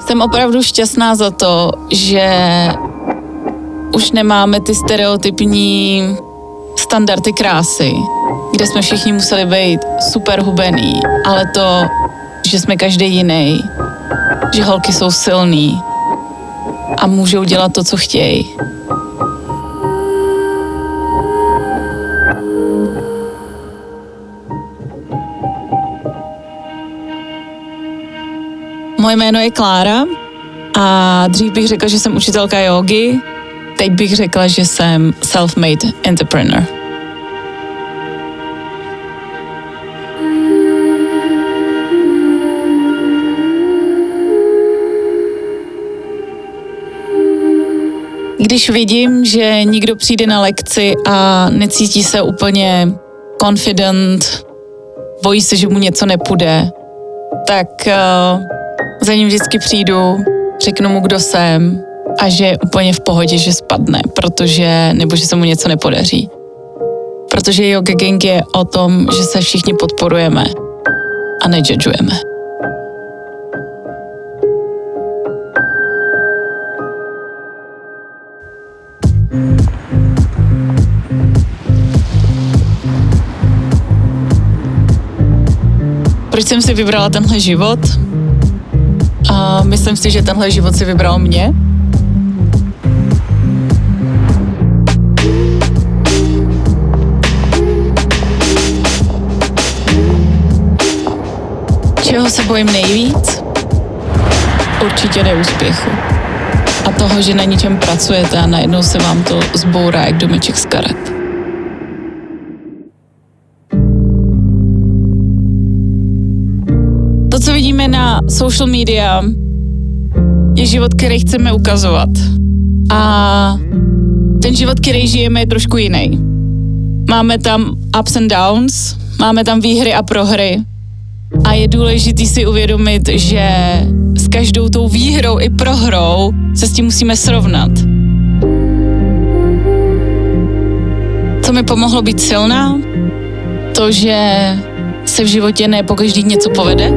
Jsem opravdu šťastná za to, že už nemáme ty stereotypní standardy krásy, kde jsme všichni museli být super hubený, ale to, že jsme každý jiný, že holky jsou silný a můžou dělat to, co chtějí. Moje jméno je Klára a dřív bych řekla, že jsem učitelka jógy, teď bych řekla, že jsem self-made entrepreneur. Když vidím, že někdo přijde na lekci a necítí se úplně confident, bojí se, že mu něco nepůjde, tak za ním vždycky přijdu, řeknu mu, kdo jsem a že je úplně v pohodě, že spadne, nebo že se mu něco nepodaří. Protože Yoga Gang je o tom, že se všichni podporujeme a nejudžujeme. Proč jsem si vybrala tenhle život? A myslím si, že tenhle život si vybral mě. Čeho se bojím nejvíc? Určitě neúspěchu. A toho, že na ničem pracujete a najednou se vám to zbourá jak domeček z karet. To, co vidíme na social media, je život, který chceme ukazovat. A ten život, který žijeme, je trošku jiný. Máme tam ups and downs, máme tam výhry a prohry. A je důležité si uvědomit, že s každou tou výhrou i prohrou se s tím musíme srovnat. Co mi pomohlo být silná? To, že se v životě ne pokaždý něco povede,